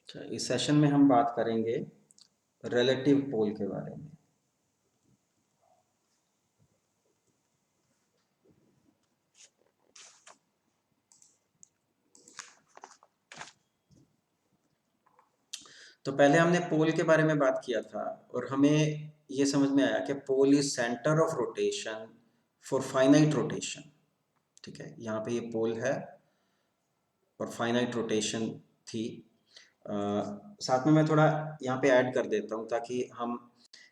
अच्छा, इस सेशन में हम बात करेंगे रिलेटिव पोल के बारे में। तो पहले हमने पोल के बारे में बात किया था और हमें ये समझ में आया कि pole is centre of rotation for finite rotation. ठीक है, यहाँ पे ये पोल है और फाइनाइट रोटेशन थी। साथ में मैं थोड़ा यहाँ पे ऐड कर देता हूँ ताकि हम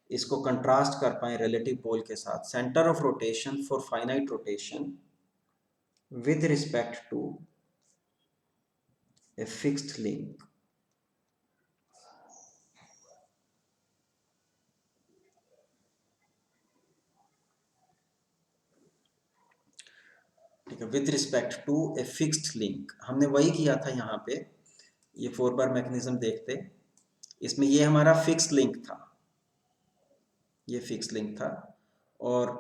इसको कंट्रास्ट कर पाए रिलेटिव पोल के साथ। Centre of rotation for finite rotation with respect to a fixed link। ठीक है, with respect to a fixed link हमने वही किया था यहाँ पे। ये 4 बार मैकेनिज्म देखते, इसमें ये हमारा फिक्स लिंक था, ये फिक्स लिंक था और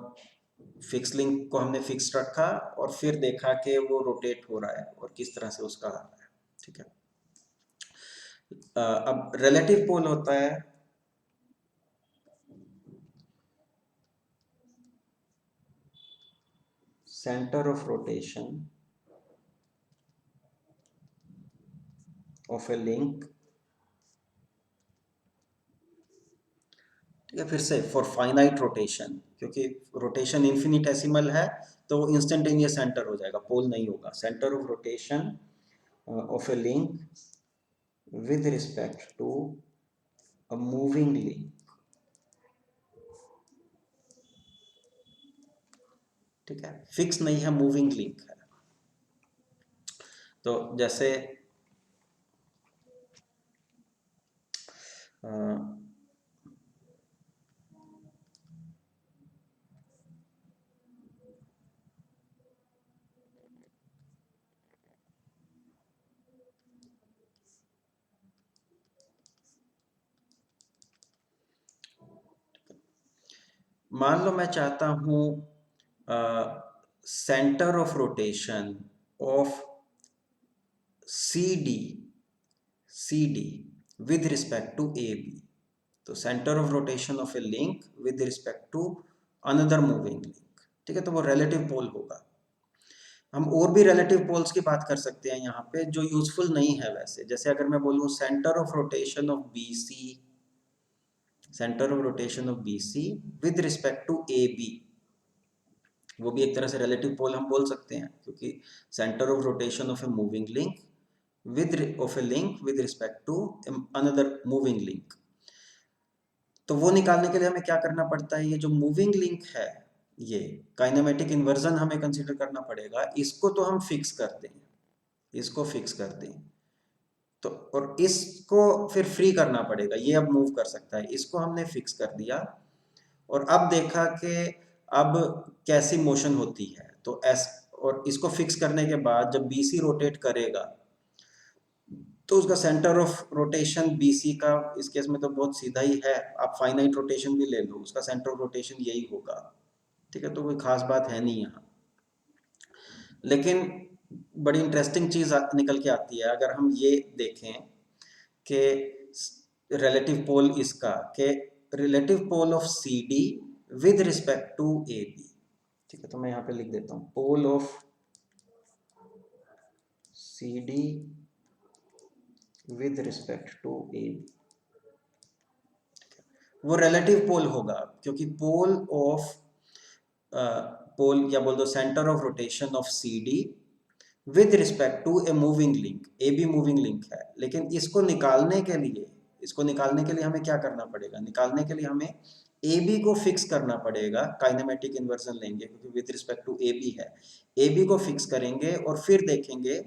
फिक्स लिंक को हमने फिक्स रखा और फिर देखा कि वो रोटेट हो रहा है और किस तरह से उसका आ रहा है। ठीक है, अब रिलेटिव पोल होता है centre of rotation of a link. ठीक है, फिर से फॉर फाइनाइट रोटेशन, क्योंकि रोटेशन इन्फिनिटेसिमल है तो वो इंस्टेंटेनियस सेंटर हो जाएगा, पोल नहीं होगा। Centre of rotation of a link with respect to a moving link. ठीक है, फिक्स नहीं है, मूविंग लिंक है। तो जैसे मान लो मैं चाहता हूं centre of rotation of C D with respect to A B. तो centre of rotation of a link with respect to another moving link. ठीक है, तो वो रिलेटिव पोल होगा। हम और भी रिलेटिव पोल्स की बात कर सकते हैं यहाँ पे जो यूजफुल नहीं है वैसे। जैसे अगर मैं बोलूँ centre of rotation of B C, centre of rotation of B C with respect to A B, वो भी एक तरह से रिलेटिव पोल हम बोल सकते हैं, क्योंकि centre of rotation of a moving link of a link with respect to another moving link. तो वो निकालने के लिए हमें क्या करना पड़ता है, ये जो मूविंग लिंक है, ये काइनेमेटिक इन्वर्जन हमें कंसीडर करना पड़ेगा। इसको तो हम फिक्स कर दें, इसको फिक्स कर दें तो, और इसको फिर फ्री करना पड़ेगा, ये अब मूव कर सकता है। इसको हमने फिक्स कर दिया और अब देखा कि अब कैसी मोशन होती है। तो एस, और इसको फिक्स करने के बाद जब बीसी रोटेट करेगा तो उसका सेंटर ऑफ रोटेशन बीसी का इस केस में तो बहुत सीधा ही है। आप फाइनाइट रोटेशन भी ले लो, उसका सेंटर ऑफ रोटेशन यही होगा। ठीक है, तो कोई खास बात है नहीं यहाँ। लेकिन बड़ी इंटरेस्टिंग चीज निकल के आती है अगर हम ये देखें कि रिलेटिव पोल इसका, कि relative pole of C D with respect to A B. ठीक है, तो मैं यहाँ पे लिख देता हूँ pole of C D with respect to A B. वो रिलेटिव पोल होगा क्योंकि पोल ऑफ पोल या बोल दो centre of rotation of C D with respect to a moving link, A B moving link है। लेकिन इसको निकालने के लिए, इसको निकालने के लिए हमें क्या करना पड़ेगा, निकालने के लिए हमें ए बी को फिक्स करना पड़ेगा। काइनेमेटिक इन्वर्जन लेंगे क्योंकि with respect to A B है, ए बी को फिक्स करेंगे और फिर देखेंगे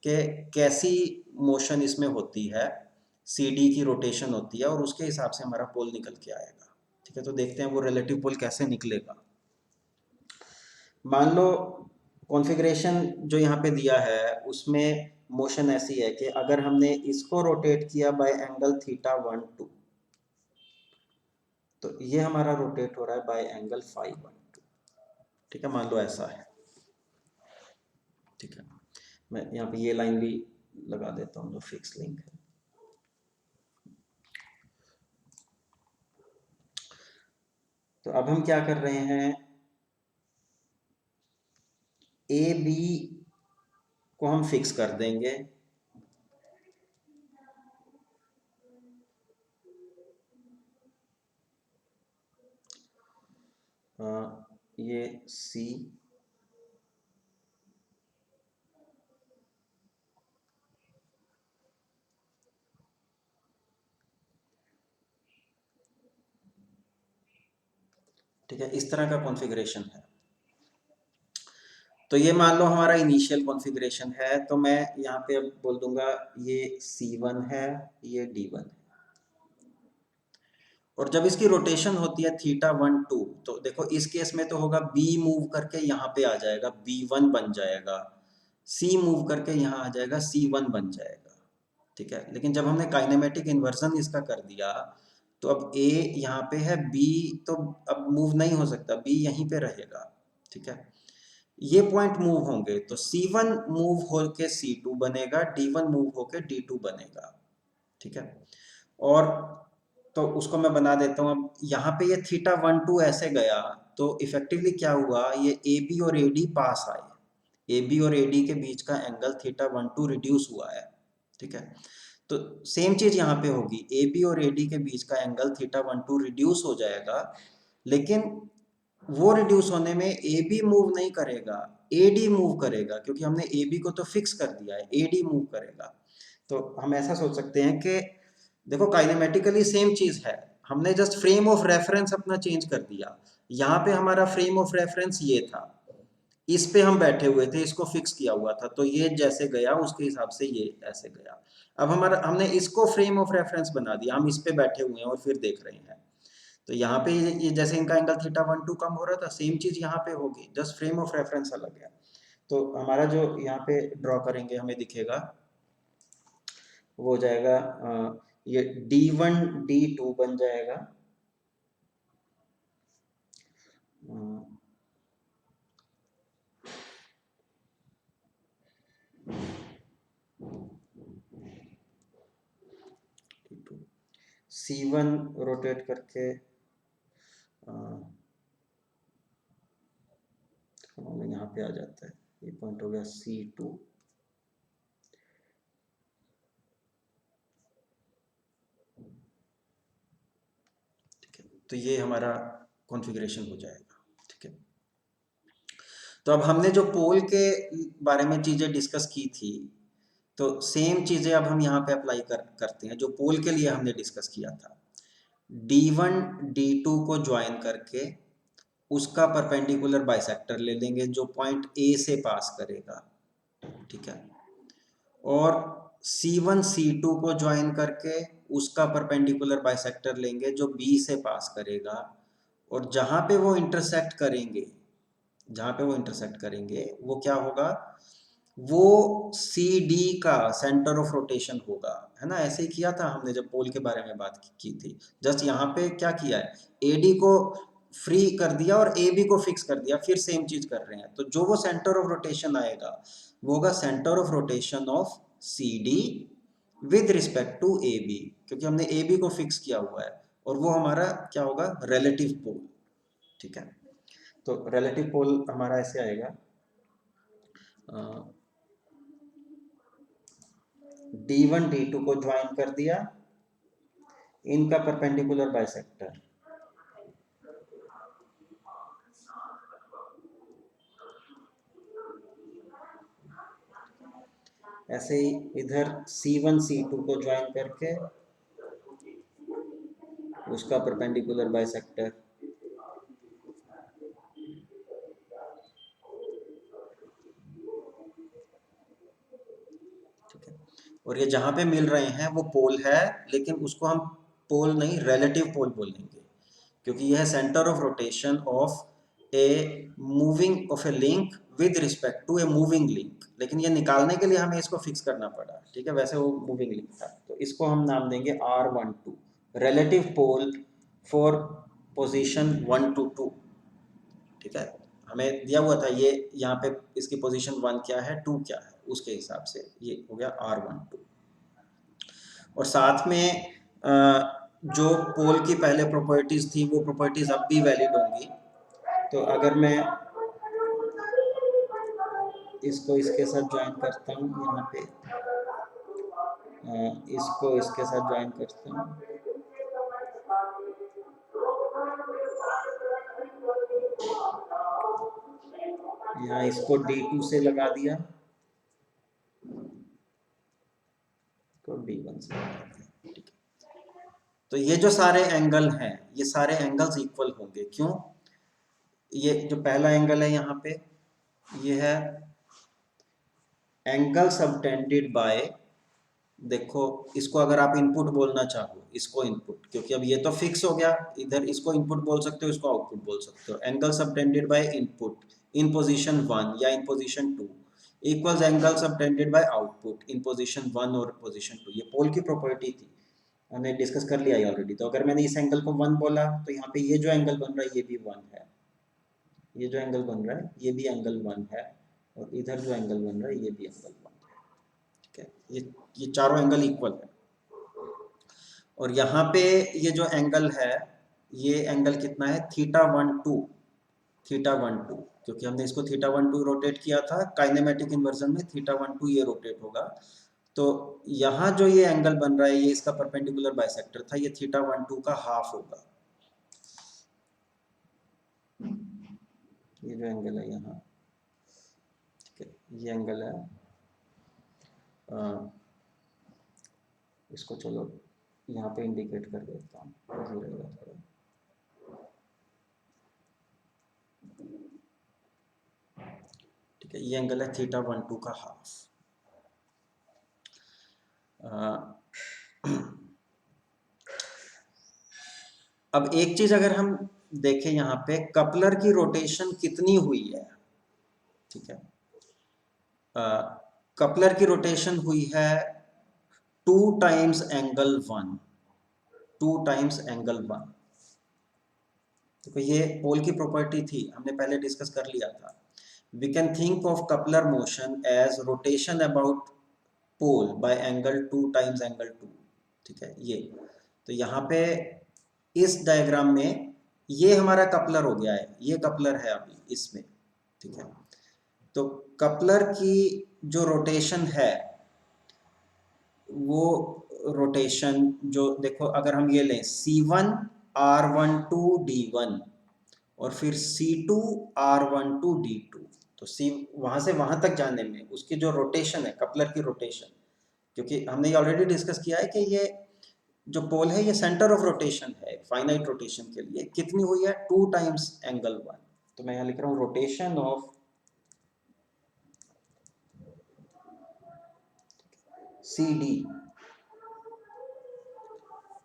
कि कैसी मोशन इसमें होती है, सी डी की रोटेशन होती है और उसके हिसाब से हमारा पोल निकल के आएगा। ठीक है, तो देखते हैं वो रिलेटिव पोल कैसे निकलेगा। मान लो कॉन्फ़िगरेशन जो यहाँ पे दिया है उसमें मोशन ऐसी है कि अगर हमने इसको रोटेट किया बाय एंगल थीटा 1 2, तो ये हमारा रोटेट हो रहा है बाय एंगल फाई 1 2। ठीक है, मान लो ऐसा है। ठीक है, मैं यहाँ पे ये लाइन भी लगा देता हूँ जो फिक्स लिंक है। तो अब हम क्या कर रहे हैं, ए बी को हम फिक्स कर देंगे, ये सी, ठीक है, इस तरह का कॉन्फ़िगरेशन है। तो ये मान लो हमारा इनिशियल कॉन्फ़िगरेशन है, तो मैं यहाँ पे अब बोल दूंगा ये C1 है, ये D1 है, और जब इसकी रोटेशन होती है θ1 2, तो देखो इस केस में तो होगा B मूव करके यहाँ पे आ जाएगा, B1 बन जाएगा, C मूव करके यहाँ आ जाएगा, C1 बन जाएगा, ठीक है। लेकिन जब हमने काइनेमेटिक इन्वर्जन इसका कर दिया, तो अब A यहाँ पे है, B तो अब मूव नहीं हो सकता, B यहीं पे रहेगा, ठीक है। ये पॉइंट मूव होंगे तो C1 मूव होके C2 बनेगा, D1 मूव होके D2 बनेगा, ठीक है। और तो उसको मैं बना देता हूँ। अब यहाँ पे ये θ1 2 ऐसे गया, तो इफेक्टिवली क्या हुआ, ये AB और AD पास आए, AB और AD के बीच का एंगल θ1 2 रिड्यूस हुआ है, ठीक है। तो सेम चीज यहाँ पे होगी, AB और AD के बीच का एंगल θ1 2 रिड्यूस हो जाएगा, लेकिन वो रिड्यूस होने में AB मूव नहीं करेगा, AD मूव करेगा, क्योंकि हमने AB को तो फिक्स कर दिया है, AD मूव करेगा। तो हम ऐसा सोच सकते हैं कि देखो काइनेमेटिकली सेम चीज है, हमने जस्ट फ्रेम ऑफ रेफरेंस अपना चेंज कर दिया। यहाँ पे हमारा फ्रेम ऑफ रेफरेंस ये था, इस पे हम बैठे हुए थे, इसको फिक्स किया हुआ था, तो ये जैसे गया उसके हिसाब से ये ऐसे गया। अब हमारा हमने इसको फ्रेम ऑफ रेफरेंस बना दिया, हम इस पे बैठे हुए हैं और फिर देख रहे हैं। तो यहाँ पे ये जैसे इनका एंगल θ1 2 कम हो रहा था, सेम चीज यहाँ पे होगी, जस्ट फ्रेम ऑफ रेफरेंस अलग है। तो हमारा जो यहाँ पे ड्रॉ करेंगे हमें दिखेगा, वो हो जाएगा ये D1 D2 बन जाएगा, C1 रोटेट करके यहाँ पे आ जाता है, ये पॉइंट हो गया C2, ठीक है। तो ये हमारा कॉन्फ़िगरेशन हो जाएगा, ठीक है। तो अब हमने जो पोल के बारे में चीजें डिस्कस की थी, तो सेम चीजें अब हम यहाँ पे अप्लाई करते हैं जो पोल के लिए हमने डिस्कस किया था। D1 D2 को ज्वाइन करके उसका परपेंडिकुलर बाइसेक्टर ले लेंगे जो पॉइंट ए से पास करेगा, ठीक है। और C1 C2 को ज्वाइन करके उसका परपेंडिकुलर बाइसेक्टर लेंगे जो बी से पास करेगा, और जहां पे वो इंटरसेक्ट करेंगे, जहां पे वो इंटरसेक्ट करेंगे वो क्या होगा, वो CD का सेंटर ऑफ रोटेशन होगा, है ना। ऐसे ही किया था हमने जब पोल के बारे में बात की थी, जस्ट यहाँ पे क्या किया है, AD को फ्री कर दिया और AB को फिक्स कर दिया, फिर सेम चीज कर रहे हैं। तो जो वो सेंटर ऑफ रोटेशन आएगा वो होगा centre of rotation of CD with respect to AB, क्योंकि हमने AB को फिक्स किया हुआ है, और वो हमारा क्या होगा, रिलेटिव पोल, ठीक है। तो रिलेटिव पोल हमारा ऐसे आएगा, D1 D2 को ज्वाइन कर दिया, इनका परपेंडिकुलर बाइसेक्टर, ऐसे ही इधर C1 C2 को ज्वाइन करके उसका परपेंडिकुलर बाइसेक्टर, ठीक है। और ये जहां पे मिल रहे हैं वो पोल है, लेकिन उसको हम पोल नहीं रिलेटिव पोल बोलेंगे, क्योंकि यह है centre of rotation of a moving of a link with respect to a moving link, लेकिन ये निकालने के लिए हमें इसको फिक्स करना पड़ा, ठीक है। वैसे वो मूविंग लिंक था, तो इसको हम नाम देंगे R12, relative pole for position 1 to 2, ठीक है। हमें दिया हुआ था ये यहाँ पे इसकी पोजीशन 1 क्या है, 2 क्या है, उसके हिसाब से ये हो गया R12। और साथ में जो पोल की पहले प्रॉपर्टीज थी वो प्रॉपर्टीज अब भी वैलिड होंगी। तो अगर मैं इसको इसके साथ ज्वाइन करता हूँ यहाँ पे, इसको इसके साथ ज्वाइन करता हूँ, यहाँ इसको D2 से लगा दिया, तो D1 से लगा दिया, ठीक है। तो ये जो सारे एंगल हैं, ये सारे एंगल्स इक्वल होंगे। क्यों? ये जो पहला एंगल है यहाँ पे, ये है एंगल सबटेंडेड बाय, देखो इसको अगर आप इनपुट बोलना चाहो, इसको इनपुट, क्योंकि अब ये तो फिक्स हो गया, इधर इसको इनपुट बोल सकते हो, इसको आउटपुट बोल सकते हो। Angle subtended by input in position 1 या इन position 2 equals angle subtended bye output इन पोजीशन 1 और पोजीशन 2। ये पोल की प्रॉपर्टी थी, हमने डिस्कस कर लिया है ऑलरेडी। तो अगर मैंने इस एंगल को 1 बोला, तो यहाँ पे ये जो एंगल बन रहा है ये भी 1 है, ये जो एंगल बन रहा है ये भी एंगल 1 है, और इधर जो एंगल बन रहा है ये भी एंगल 1 है, ठीक है। ये चारों एंगल इक्वल है। और यहाँ पे ये जो एंगल है, ये एंगल कितना है? θ12, θ12, क्योंकि हमने इसको θ12 रोटेट किया था, काइनेमेटिक इन्वर्जन में θ12 ये रोटेट होगा। तो यहाँ जो ये एंगल बन रहा है, ये इसका परपेंडिकुलर बाइसेक्टर था, ये θ12 का हाफ होगा। ये जो एंगल है यहाँ, ठीक है, ये एंगल है, इसको चलो यहाँ पे इंडिकेट कर देता हूँ, इजी रहेगा थोड़ा। ठीक है, ये एंगल है θ12 का हाफ। अब एक चीज अगर हम देखें यहाँ पे, कपलर की रोटेशन कितनी हुई है, ठीक है। कपलर की रोटेशन हुई है 2 टाइम्स एंगल 1, 2 टाइम्स एंगल 1। देखो ये पोल की प्रॉपर्टी थी, हमने पहले डिस्कस कर लिया था। We can think of coupler motion as rotation about pole by angle 2 times angle 2, ठीक है। ये तो यहाँ पे इस डायग्राम में ये हमारा कपलर हो गया है, ये कपलर है अभी इसमें, ठीक है। तो कपलर की जो रोटेशन है, वो रोटेशन जो देखो, अगर हम ये लें C1 R12 D1 और फिर C2 R12 D2, तो C वहां से वहां तक जाने में उसकी जो रोटेशन है, कपलर की रोटेशन, क्योंकि हमने ये ऑलरेडी डिस्कस किया है कि ये जो पोल है ये सेंटर ऑफ रोटेशन है, फाइनाइट रोटेशन के लिए कितनी हुई है? 2 टाइम्स एंगल 1। तो मैं यहाँ लिख रहा हूँ रोटेशन ऑफ CD,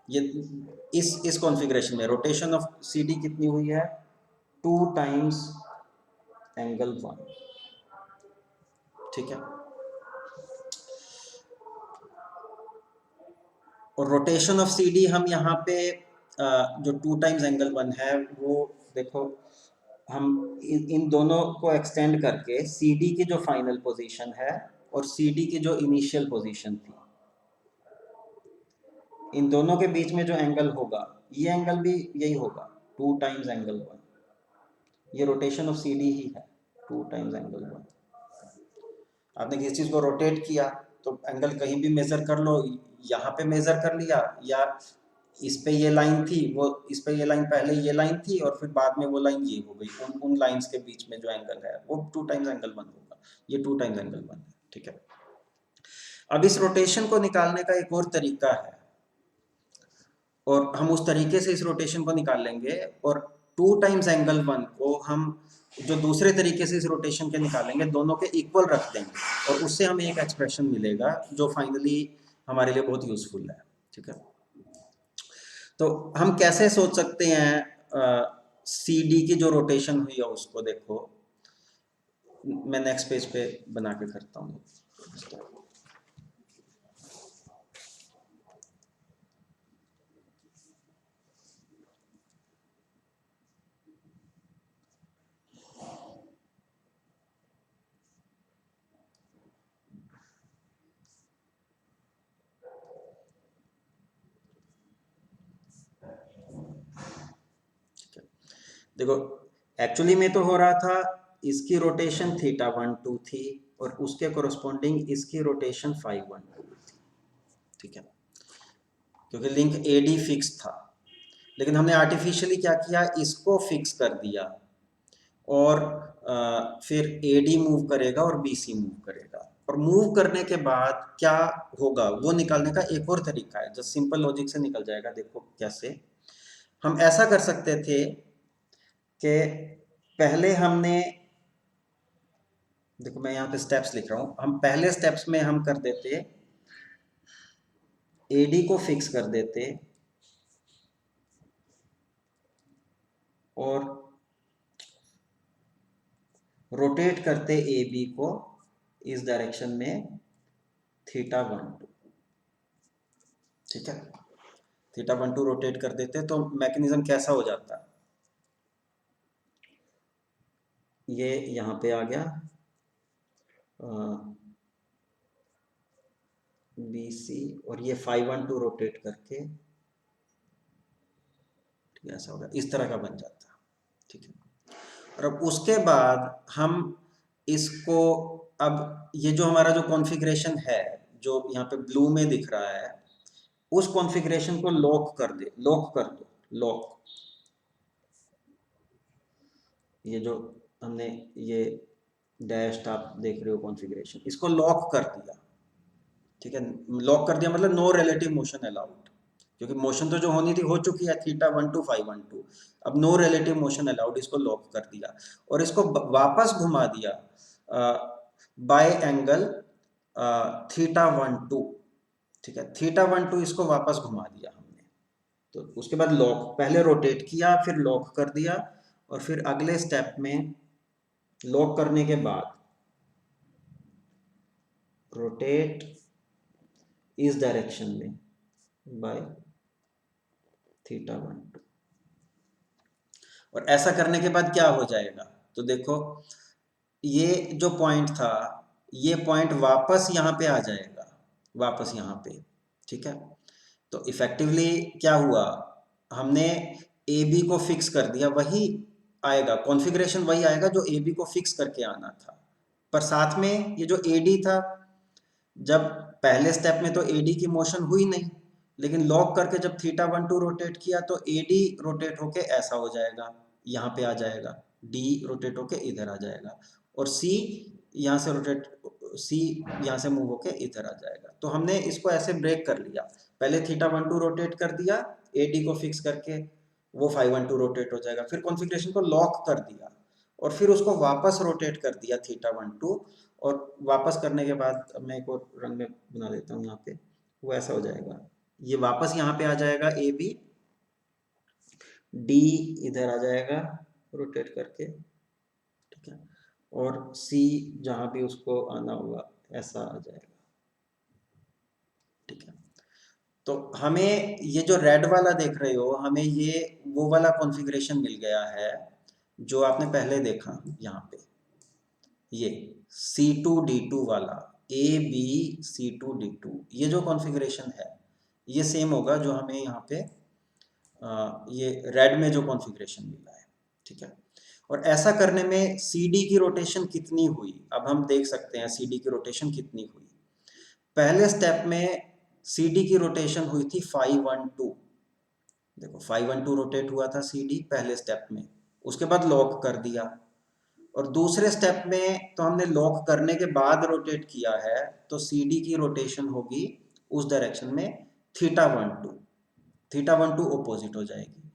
ये इस कॉन्फ़िगरेशन में रोटेशन ऑफ CD कितनी हुई है? 2 टाइम्स एंगल 1, ठीक है। और रोटेशन ऑफ CD हम यहाँ पे जो 2 टाइम्स एंगल 1 है, वो देखो हम इन दोनों को एक्सटेंड करके CD की जो फाइनल पोजीशन है और CD की जो इनिशियल पोजीशन थी, इन दोनों के बीच में जो एंगल होगा, ये एंगल भी यही होगा, 2 टाइम्स एंगल 1। ये रोटेशन ऑफ CD ही है, 2 टाइम्स एंगल 1। आपने किसी चीज को रोटेट किया तो एंगल कहीं भी मेजर कर लो, यहाँ पे मेजर कर लिया, या इस पे ये लाइन थी, वो इस पे ये लाइन, पहले ये लाइन थी और फिर बाद में वो लाइन ये हो गई, उन लाइंस के बीच में जो एंगल है वो 2 टाइम्स एंगल 1 होगा। ये 2 टाइम्स एंगल 1 है, ठीक है। अब इस रोटेशन को निकालने का एक और तरीका है, और हम उस तरीके से इस रोटेशन को निकाल लेंगे, और 2 टाइम्स एंगल 1 को हम जो दूसरे तरीके से इस रोटेशन के निकालेंगे, दोनों के इक्वल रख देंगे, और उससे हमें एक एक्सप्रेशन मिलेगा जो फाइनली हमारे लिए बहुत यूजफुल है, ठीक है। तो हम कैसे सोच सकते हैं CD की जो रोटेशन हुई है उसको? देखो मैं नेक्स्ट पेज पे बना के करता हूँ। देखो एक्चुअली में तो हो रहा था इसकी रोटेशन θ12 थी और उसके कोरस्पॉन्डिंग इसकी रोटेशन φ12 थी, ठीक है, क्योंकि लिंक AD फिक्स था। लेकिन हमने आर्टिफिशियली क्या किया, इसको फिक्स कर दिया और फिर AD मूव करेगा और BC मूव करेगा, और मूव करने के बाद क्या होगा वो निकालने का एक और तरीका है जो सिंपल लॉजिक से निकल जाएगा। देखो कैसे हम ऐसा कर सकते थे कि पहले हमने, देखो मैं यहाँ पे स्टेप्स लिख रहा हूँ, हम पहले स्टेप्स में हम कर देते AD को फिक्स कर देते और रोटेट करते AB को इस डायरेक्शन में θ12, ठीक है, θ12 रोटेट कर देते तो मैकेनिज्म कैसा हो जाता, ये यहाँ पे आ गया BC और ये φ12 रोटेट करके, ठीक है, ऐसा होगा, इस तरह का बन जाता, ठीक है। और अब उसके बाद हम इसको, अब ये जो हमारा जो कॉन्फ़िगरेशन है जो यहाँ पे ब्लू में दिख रहा है, उस कॉन्फ़िगरेशन को लॉक कर दे, लॉक कर दो, लॉक, ये जो हमने ये डैश आप देख रहे हो कॉन्फ़िगरेशन, इसको लॉक कर दिया, ठीक है। लॉक कर दिया मतलब नो रिलेटिव मोशन अलाउड, क्योंकि मोशन तो जो होनी थी हो चुकी है θ12 φ12, अब नो रिलेटिव मोशन अलाउड, इसको लॉक कर दिया और इसको वापस घुमा दिया बाय एंगल θ12, ठीक है, θ12 इसको वापस घुमा दिया हमने। तो उसके बाद लॉक, पहले रोटेट किया फिर लॉक कर दिया और फिर अगले स्टेप में लॉक करने के बाद रोटेट इस डायरेक्शन में बाय θ12, और ऐसा करने के बाद क्या हो जाएगा, तो देखो ये जो पॉइंट था, ये पॉइंट वापस यहाँ पे आ जाएगा, वापस यहाँ पे, ठीक है। तो इफेक्टिवली क्या हुआ, हमने ए बी को फिक्स कर दिया, वही आएगा कॉन्फ़िगरेशन, वही आएगा जो ए बी को फिक्स करके आना था, पर साथ में ये जो ए डी था, जब पहले स्टेप में तो ए डी की मोशन हुई नहीं, लेकिन लॉक करके जब θ12 रोटेट किया तो ए डी रोटेट होके ऐसा हो जाएगा, यहाँ पे आ जाएगा, डी रोटेट होके इधर आ जाएगा, और सी यहाँ से रोटेट, सी यहाँ से मूव होके इधर आ जाएगा। तो हमने इसको ऐसे ब्रेक कर लिया, पहले θ12 रोटेट कर दिया ए डी को फिक्स करके, वो φ12 रोटेट हो जाएगा, फिर कॉन्फ़िगरेशन को लॉक कर दिया और फिर उसको वापस रोटेट कर दिया θ12, और वापस करने के बाद अब मैं एक और रंग में बना देता हूँ यहाँ पे, वो ऐसा हो जाएगा, ये वापस यहाँ पे आ जाएगा ए बी, डी इधर आ जाएगा रोटेट करके, ठीक है, और सी जहाँ भी उसको आना होगा ऐसा आ जाएगा, ठीक है। तो हमें ये जो रेड वाला देख रहे हो, हमें ये वो वाला कॉन्फ़िगरेशन मिल गया है जो आपने पहले देखा यहाँ पे, ये C2D2 वाला, AB C2D2, ये जो कॉन्फ़िगरेशन है ये सेम होगा जो हमें यहाँ पे ये रेड में जो कॉन्फ़िगरेशन मिला है, ठीक है। और ऐसा करने में CD की रोटेशन कितनी हुई, अब हम देख सकते हैं CD की रोटेशन कितनी हुई। पहले स्टेप में CD की रोटेशन हुई थी φ12, देखो φ12 रोटेट हुआ था CD पहले स्टेप में, उसके बाद लॉक कर दिया, और दूसरे स्टेप में तो हमने लॉक करने के बाद रोटेट किया है, तो CD की रोटेशन होगी उस डायरेक्शन में θ12, θ12 ऑपोजिट हो जाएगी।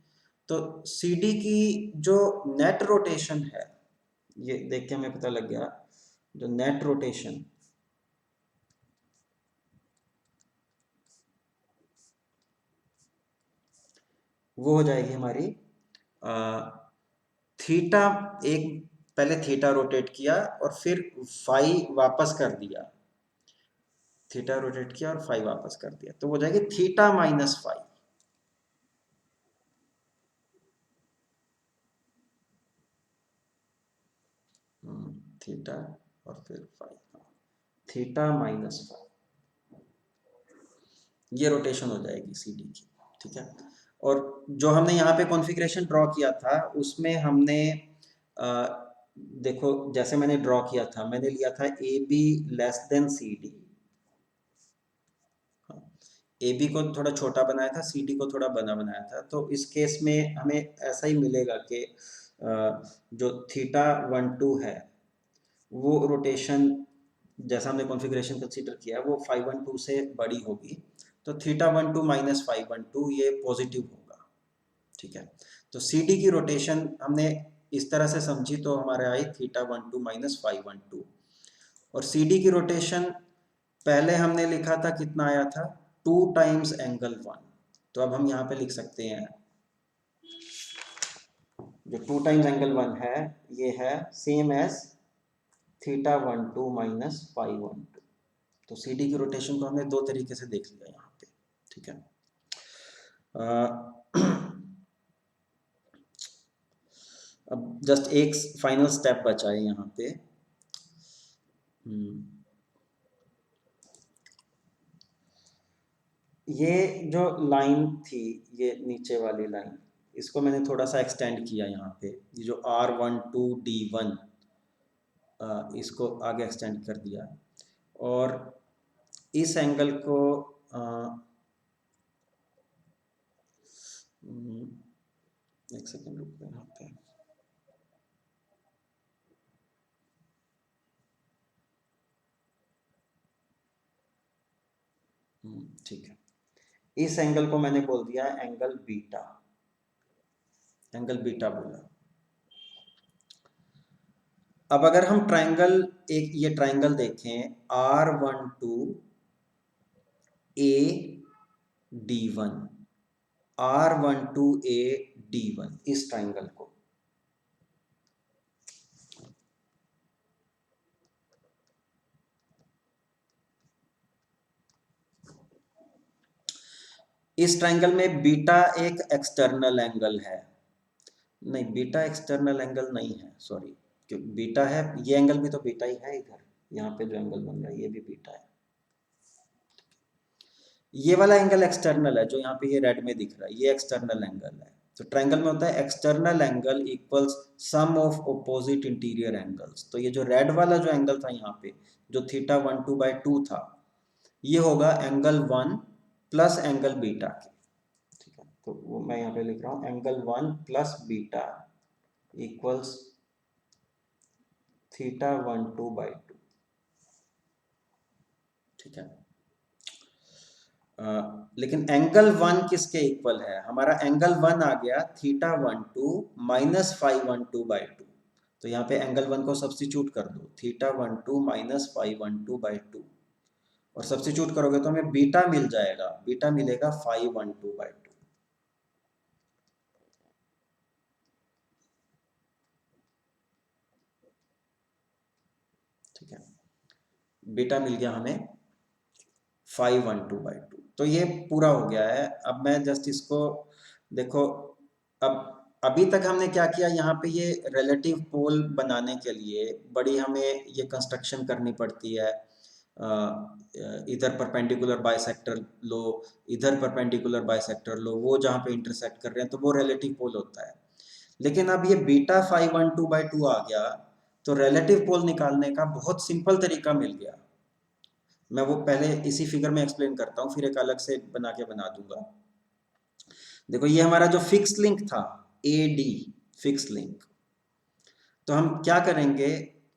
तो CD की जो नेट रोटेशन है, ये देख के हमें पता लग गया, जो नेट रोटेशन वो हो जाएगी हमारी थीटा, एक पहले थीटा रोटेट किया और फिर फाई वापस कर दिया, थीटा रोटेट किया और फाई वापस कर दिया, तो हो जाएगी थीटा माइनस फाई, थीटा और फिर फाई, थीटा माइनस फाई, ये रोटेशन हो जाएगी सी डी की, ठीक है। और जो हमने यहाँ पे कॉन्फ़िगरेशन ड्रॉ किया था उसमें हमने देखो जैसे मैंने ड्रॉ किया था, मैंने लिया था A B less than C D. A B को थोड़ा छोटा बनाया था, सी डी को थोड़ा बड़ा बनाया था। तो इस केस में हमें ऐसा ही मिलेगा कि जो थीटा 1 2 है वो रोटेशन जैसा हमने कॉन्फ़िगरेशन कंसीडर किया है वो 5 1 2 से बड़ी होगी। तो थीटा 1 2 माइनस 5 1 2 ये पॉजिटिव होगा। ठीक है, तो सी डी की रोटेशन हमने इस तरह से समझी तो हमारे आई थीटा 1 2 माइनस 5 1 2। और सी डी की रोटेशन पहले हमने लिखा था कितना आया था, 2 टाइम्स एंगल 1। तो अब हम यहाँ पे लिख सकते हैं जो 2 टाइम्स एंगल 1 है ये है सेम एज थीटा 1 2 माइनस 5 1 2। तो सी डी की रोटेशन को हमने दो तरीके से देख लिया यहाँ पे। ठीक है, अब जस्ट एक फाइनल स्टेप बचा है यहाँ पे। ये जो लाइन थी, ये नीचे वाली लाइन, इसको मैंने थोड़ा सा एक्सटेंड किया यहाँ पे। ये जो R12D1 इसको आगे एक्सटेंड कर दिया और इस एंगल को एक सेकेंड रुको यहाँ पे। ठीक है, इस एंगल को मैंने बोल दिया एंगल बीटा, एंगल बीटा बोला। अब अगर हम ट्रायंगल, एक ये ट्रायंगल देखें R12A D1, R12AD1, इस ट्रायंगल को इस ट्रायंगल में बीटा एक एक्सटर्नल एंगल है। नहीं, बीटा एक्सटर्नल एंगल नहीं है, सॉरी, क्योंकि बीटा है, ये एंगल भी तो बीटा ही है। इधर यहाँ पे जो एंगल बन रहा है ये भी बीटा है। ये वाला एंगल एक्सटर्नल है, जो यहाँ पे ये रेड में दिख रहा है ये एक्सटर्नल एंगल है। तो ट्रायंगल में होता है external angle equals sum of opposite interior angles. तो ये जो रेड वाला जो एंगल था यहाँ पे, जो थीटा 1 2/2 था, ये होगा एंगल 1 प्लस एंगल बीटा के। ठीक है, तो वो मैं यहाँ पे लिख रहा हूँ angle 1 plus beta equals theta 1 2/2। ठीक है, लेकिन एंगल 1 किसके इक्वल है, हमारा एंगल 1 आ गया थीटा 1 2 माइनस 5 1 2/2। तो यहाँ पे एंगल 1 को सब्स्टिट्यूट कर दो, थीटा 1 2 माइनस 5 1 2/2, और सब्स्टिट्यूट करोगे तो हमें बीटा मिल जाएगा, बीटा मिलेगा 5 1 2/2। ठीक है, बीटा मिल गया हमें 5 1 2/2। तो ये पूरा हो गया है। अब मैं जस्ट इसको देखो, अब अभी तक हमने क्या किया, यहाँ पे ये रिलेटिव पोल बनाने के लिए बड़ी हमें ये कंस्ट्रक्शन करनी पड़ती है। इधर परपेंडिकुलर बाइसेक्टर लो, इधर परपेंडिकुलर बाइसेक्टर लो, वो जहाँ पे इंटरसेक्ट कर रहे हैं तो वो रिलेटिव पोल होता है। लेकिन अब ये बीटा 5 1 2/2 आ गया तो रिलेटिव पोल निकालने का बहुत सिंपल तरीका मिल गया। मैं वो पहले इसी फिगर में एक्सप्लेन करता हूँ, फिर एक अलग से बना दूंगा। देखो ये हमारा जो फिक्स लिंक था ए डी फिक्स लिंक, तो हम क्या करेंगे,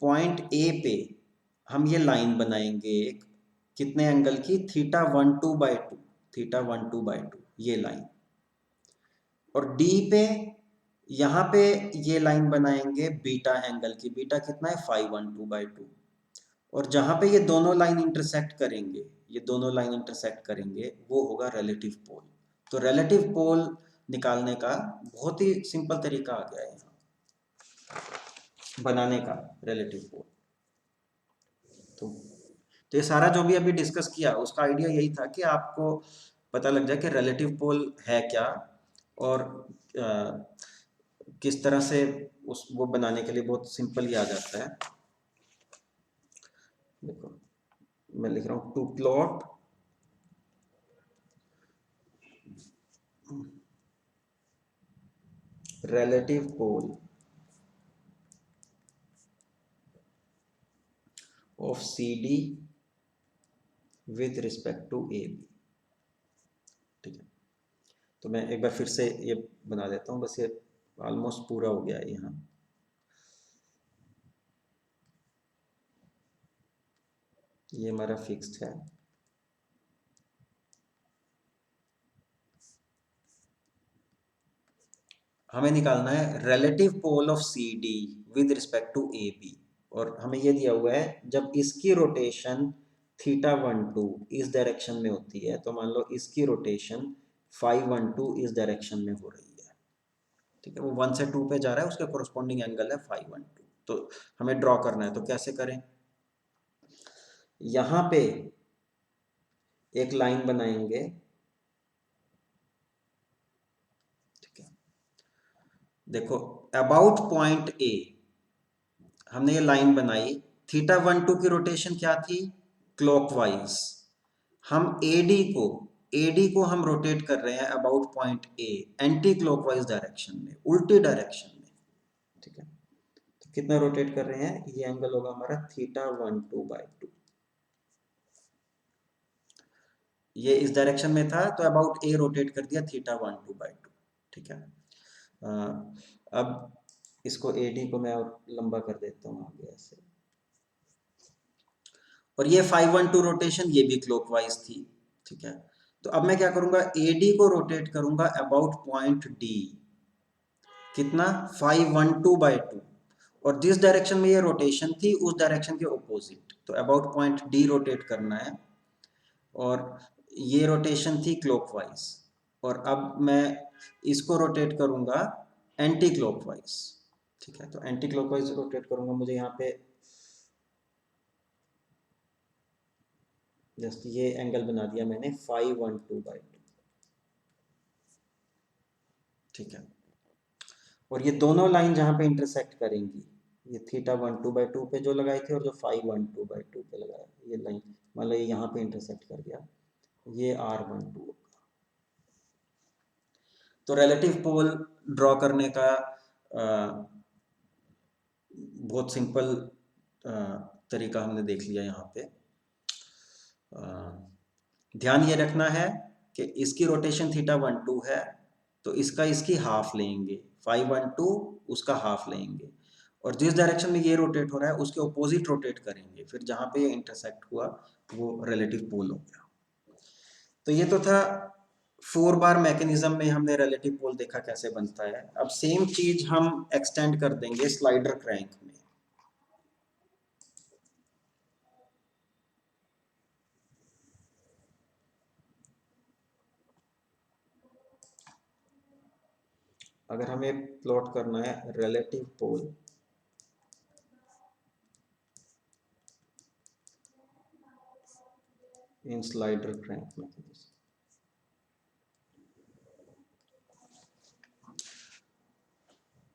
पॉइंट ए पे हम ये लाइन बनाएंगे एक, कितने एंगल की, थीटा 1 2/2, थीटा 1 2/2 ये लाइन। और डी पे यहाँ पे ये लाइन बनाएंगे बीटा एंगल की, बीटा कितना है 5 1 2/2। और जहां पे ये दोनों लाइन इंटरसेक्ट करेंगे, ये दोनों लाइन इंटरसेक्ट करेंगे, वो होगा रिलेटिव पोल। तो रिलेटिव पोल निकालने का बहुत ही सिंपल तरीका आ गया है यहाँ बनाने का रिलेटिव पोल। तो ये सारा जो भी अभी डिस्कस किया उसका आइडिया यही था कि आपको पता लग जाए कि रिलेटिव पोल है क्या, और किस तरह से उस वो बनाने के लिए बहुत सिंपल ही आ जाता है। देखो मैं लिख रहा हूँ to plot relative pole of CD with respect to AB। ठीक है, तो मैं एक बार फिर से ये बना देता हूँ, बस ये ऑलमोस्ट पूरा हो गया है यहाँ। ये हमारा फिक्स्ड है, हमें निकालना है relative pole of C D with respect to A B, और हमें ये दिया हुआ है जब इसकी रोटेशन θ12 इस डायरेक्शन में होती है, तो मान लो इसकी रोटेशन φ12 इस डायरेक्शन में हो रही है। ठीक है, वो 1 से 2 पे जा रहा है, उसके कोरस्पॉन्डिंग एंगल है φ12। तो हमें ड्रॉ करना है, तो कैसे करें? यहाँ पे एक लाइन बनाएंगे। ठीक है, देखो अबाउट पॉइंट ए हमने ये लाइन बनाई, θ12 की रोटेशन क्या थी? क्लॉकवाइज। हम एडी को हम रोटेट कर रहे हैं about point A, anti clockwise direction में, उल्टी डायरेक्शन में। ठीक है, तो कितना रोटेट कर रहे हैं? ये एंगल होगा हमारा θ12/2। ये इस डायरेक्शन में था, तो अबाउट ए रोटेट कर दिया θ12/2। ठीक है, अब इसको एडी को मैं और लंबा कर देता हूँ आगे ऐसे, और ये φ12 रोटेशन ये भी क्लॉकवाइज थी। ठीक है, तो अब मैं क्या करूंगा? एडी को रोटेट करूंगा अबाउट पॉइंट डी, कितना? φ12/2, और जिस डायरेक्शन में ये रोटेशन थी उस डायरेक्शन के ऑपोजिट, तो अबाउट पॉइंट डी रोटेट करना है, और ये रोटेशन थी क्लॉकवाइज, और अब मैं इसको रोटेट करूंगा एंटी क्लॉकवाइज। ठीक है, तो एंटी क्लॉकवाइज रोटेट करूंगा, मुझे यहाँ पे जस्ट ये एंगल बना दिया मैंने φ12/2। ठीक है, और ये दोनों लाइन जहाँ पे इंटरसेक्ट करेंगी, ये θ12/2 पे जो लगाई थी और जो φ12/2 पे लगाया, ये लाइन मान लो ये यहाँ पे इंटरसेक्ट कर गया, ये R12 होगा। तो रिलेटिव पोल ड्रॉ करने का बहुत सिंपल तरीका हमने देख लिया यहाँ पे। ध्यान ये रखना है कि इसकी रोटेशन θ12 है, तो इसका इसकी हाफ लेंगे, φ12 उसका हाफ लेंगे, और जिस डायरेक्शन में ये रोटेट हो रहा है उसके ऑपोजिट रोटेट करेंगे, फिर जहाँ पे ये इंटरसेक्ट हुआ वो रिलेटिव पोल हो गया। तो ये तो था 4 बार मैकेनिज्म में हमने रिलेटिव पोल देखा कैसे बनता है। अब सेम चीज हम एक्सटेंड कर देंगे स्लाइडर क्रैंक में। अगर हमें प्लॉट करना है रिलेटिव पोल इन स्लाइडर क्रैंक मैकेनिज्म,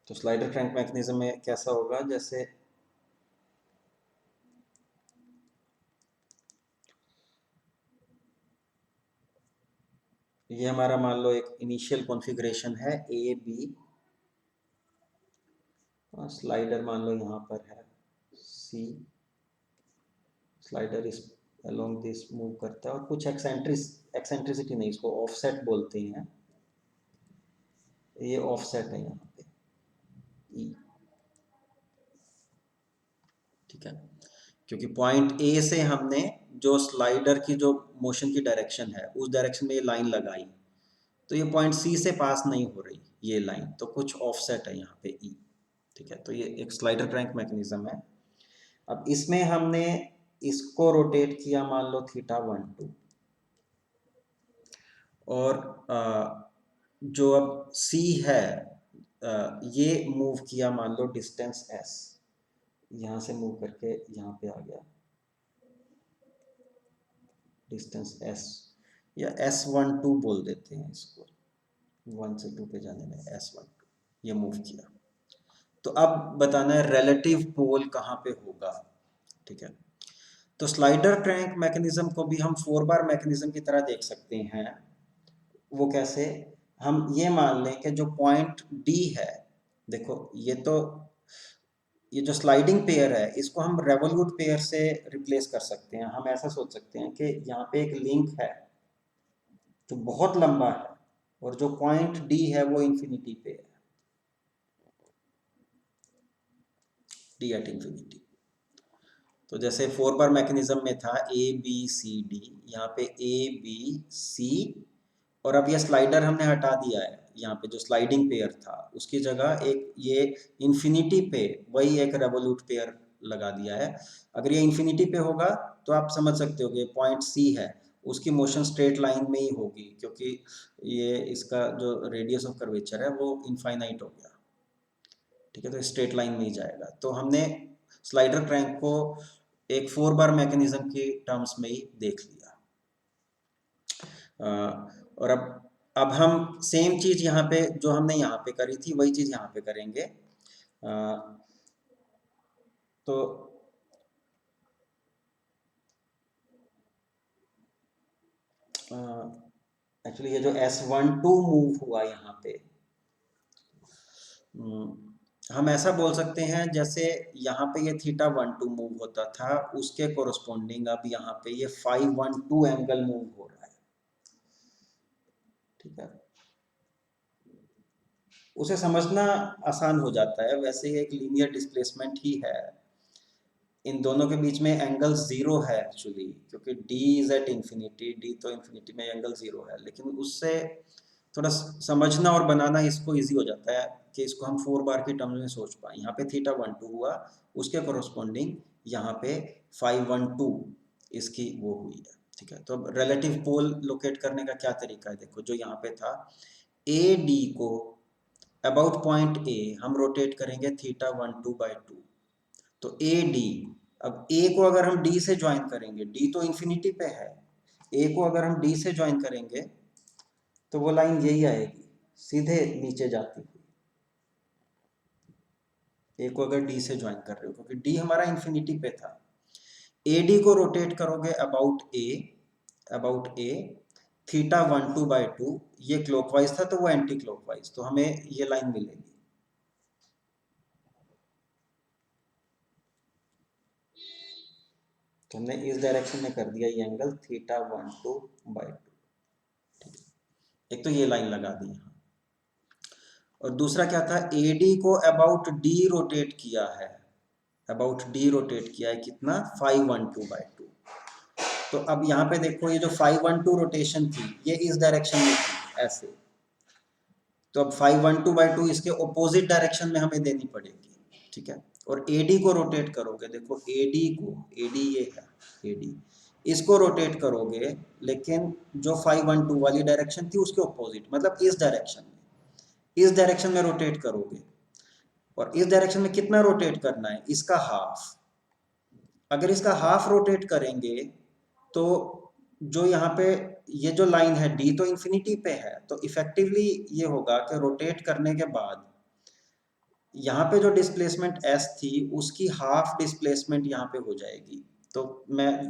तो स्लाइडर क्रैंक मैकेनिज्म में कैसा होगा? जैसे ये हमारा मान लो एक इनिशियल कॉन्फ़िगरेशन है ए बी, स्लाइडर मान लो यहाँ पर है सी, स्लाइडर इस अलोंग दिस मूव करता है, और कुछ एक्सेंट्रिसिटी नहीं, इसको ऑफसेट बोलते हैं, ये ऑफसेट है यहाँ पे ई। ठीक है, क्योंकि पॉइंट ए से हमने जो स्लाइडर की जो मोशन की डायरेक्शन है उस डायरेक्शन में ये लाइन लगाई, तो ये पॉइंट सी से पास नहीं हो रही ये लाइन, तो कुछ ऑफसेट है यहाँ पे ई। ठीक है, तो ये एक स्लाइडर क्रैंक मैकेनिज्म है। अब इसमें हमने इसको रोटेट किया मान लो θ12, और जो अब C है ये मूव किया मान लो डिस्टेंस S, यहाँ से मूव करके यहाँ पे आ गया डिस्टेंस S, या S12 बोल देते हैं इसको, 1 से 2 पे जाने में S12 ये मूव किया। तो अब बताना है रिलेटिव पोल कहाँ पे होगा। ठीक है, तो स्लाइडर क्रैंक मैकेनिज्म को भी हम 4 बार मैकेनिज्म की तरह देख सकते हैं। वो कैसे? हम ये मान लें कि जो पॉइंट डी है देखो ये जो स्लाइडिंग पेयर है इसको हम रेवोल्यूट पेयर से रिप्लेस कर सकते हैं। हम ऐसा सोच सकते हैं कि यहाँ पे एक लिंक है जो बहुत लंबा है और जो पॉइंट डी है वो इंफिनिटी पे है, डी एट इंफिनिटी। तो जैसे 4 बार मैकेनिज्म में था ए बी सी डी, यहाँ पे ए बी सी, और अब ये स्लाइडर हमने हटा दिया है। यहाँ पे जो स्लाइडिंग पेयर था उसकी जगह एक ये इंफिनिटी पे वही एक रेवोल्यूट पेयर लगा दिया है। अगर ये इंफिनिटी पे होगा तो आप समझ सकते हो कि पॉइंट सी है उसकी मोशन स्ट्रेट लाइन में ही होगी, क्योंकि ये इसका जो रेडियस ऑफ कर्वेचर है वो इनफाइनाइट हो गया। ठीक है, तो स्ट्रेट लाइन में ही जाएगा। तो हमने स्लाइडर क्रैंक को एक 4 बार मैकेनिज्म की टर्म्स में ही देख लिया। और अब हम सेम चीज यहाँ पे जो हमने यहाँ पे करी थी वही चीज यहाँ पे करेंगे। तो एक्चुअली ये जो S12 मूव हुआ यहाँ पे, हम ऐसा बोल सकते हैं जैसे यहाँ पे ये θ12 मूव होता था उसके कोरस्पोंडिंग अब यहाँ पे ये φ12 एंगल मूव हो रहा है। ठीक है, उसे समझना आसान हो जाता है। वैसे ही एक लीनियर डिस्प्लेसमेंट ही है, इन दोनों के बीच में एंगल जीरो है एक्चुअली, क्योंकि d is at infinity, d तो इंफिनिटी में एंगल जीरो है। लेकिन उससे थोड़ा समझना और बनाना इसको इजी हो जाता है कि इसको हम 4 बार की टर्म्स में सोच पाए। यहाँ पे θ12 हुआ, उसके कोरस्पोंडिंग यहाँ पे φ12 इसकी वो हुई है। ठीक है, तो अब रिलेटिव पोल लोकेट करने का क्या तरीका है, देखो जो यहाँ पे था ए डी को अबाउट पॉइंट ए हम रोटेट करेंगे θ12/2। तो ए डी, अब ए को अगर हम डी से ज्वाइन करेंगे, डी तो इंफिनिटी पे है, ए को अगर हम डी से ज्वाइन करेंगे तो वो लाइन यही आएगी सीधे नीचे जाती हुई। ए को अगर डी से ज्वाइन कर रहे हो क्योंकि डी हमारा इंफिनिटी पे था। ए डी को रोटेट करोगे अबाउट ए θ12/2, ये क्लॉकवाइज था तो वो एंटी क्लॉकवाइज, तो हमें ये लाइन मिलेगी। तो हमने इस डायरेक्शन में कर दिया ये एंगल θ12/2। एक तो ये लाइन लगा दी यहाँ, और दूसरा क्या था, AD को अबाउट D रोटेट किया है, अबाउट D रोटेट किया है कितना, φ12/2। तो अब यहाँ पे देखो ये जो φ12 रोटेशन थी ये इस डायरेक्शन में थी ऐसे, तो अब φ12/2 इसके ऑपोजिट डायरेक्शन में हमें देनी पड़ेगी। ठीक है, और AD को रोटेट करोगे, देखो AD ये है AD, इसको रोटेट करोगे लेकिन जो φ12 वाली डायरेक्शन थी उसके ऑपोजिट, मतलब इस डायरेक्शन में रोटेट करोगे। और इस डायरेक्शन में कितना रोटेट करना है, इसका हाफ। अगर इसका हाफ रोटेट करेंगे तो जो यहाँ पे ये जो लाइन है डी तो इंफिनिटी पे है, तो इफेक्टिवली ये होगा कि रोटेट करने के बाद यहाँ पे जो डिस्प्लेसमेंट एस थी उसकी हाफ डिस्प्लेसमेंट यहाँ पे हो जाएगी। तो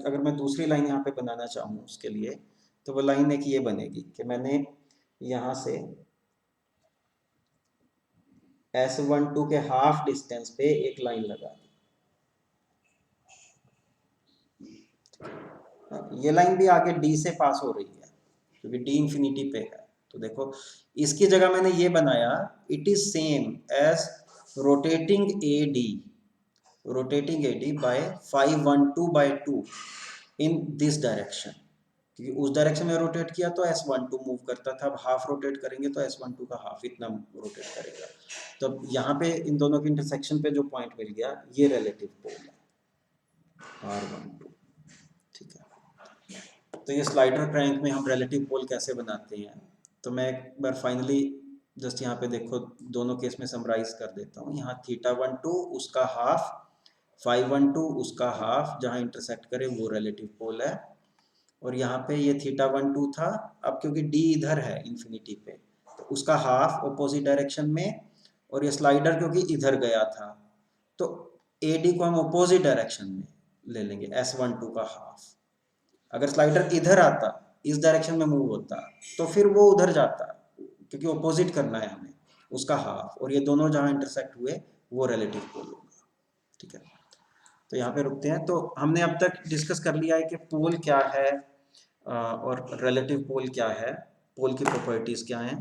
अगर मैं दूसरी लाइन यहाँ पे बनाना चाहूँ उसके लिए, तो वो लाइन एक ये बनेगी कि मैंने यहाँ से S12 के हाफ डिस्टेंस पे एक लाइन लगा दी। ये लाइन भी आगे D से पास हो रही है क्योंकि D इंफिनिटी पे है। तो देखो इसकी जगह मैंने ये बनाया, it is same as rotating AD by φ12/2 in this direction, क्योंकि उस डायरेक्शन में रोटेट किया तो S12 मूव करता था, अब हाफ रोटेट करेंगे तो S12 का हाफ इतना रोटेट करेगा। तो यहाँ पे इन दोनों के इंटरसेक्शन पे जो पॉइंट मिल गया ये रिलेटिव पोल है R12। ठीक है, तो ये स्लाइडर क्रैंक में हम रिलेटिव पोल कैसे बनाते हैं, तो मैं एक बार फाइनली जस्ट यहाँ पे देखो दोनों केस में समराइज कर देता हूँ। यहाँ θ12 उसका हाफ, φ12 उसका हाफ, जहाँ इंटरसेक्ट करे वो रिलेटिव पोल है। और यहाँ पे ये θ12 था, अब क्योंकि D इधर है इंफिनिटी पे तो उसका हाफ ऑपोजिट डायरेक्शन में, और ये स्लाइडर क्योंकि इधर गया था तो AD को हम ऑपोजिट डायरेक्शन में ले लेंगे, S12 का हाफ। अगर स्लाइडर इधर आता, इस डायरेक्शन में मूव होता तो फिर वो उधर जाता, क्योंकि ऑपोजिट करना है हमें, उसका हाफ, और ये दोनों जहाँ इंटरसेक्ट हुए वो रिलेटिव पोल होगा। ठीक है, तो यहाँ पे रुकते हैं। तो हमने अब तक डिस्कस कर लिया है कि पोल क्या है और रिलेटिव पोल क्या है, पोल की प्रॉपर्टीज क्या हैं,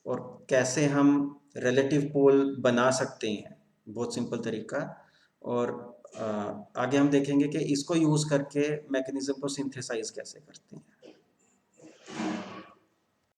और कैसे हम रिलेटिव पोल बना सकते हैं, बहुत सिंपल तरीका। और आगे हम देखेंगे कि इसको यूज़ करके मैकेनिज्म को सिंथेसाइज कैसे करते हैं।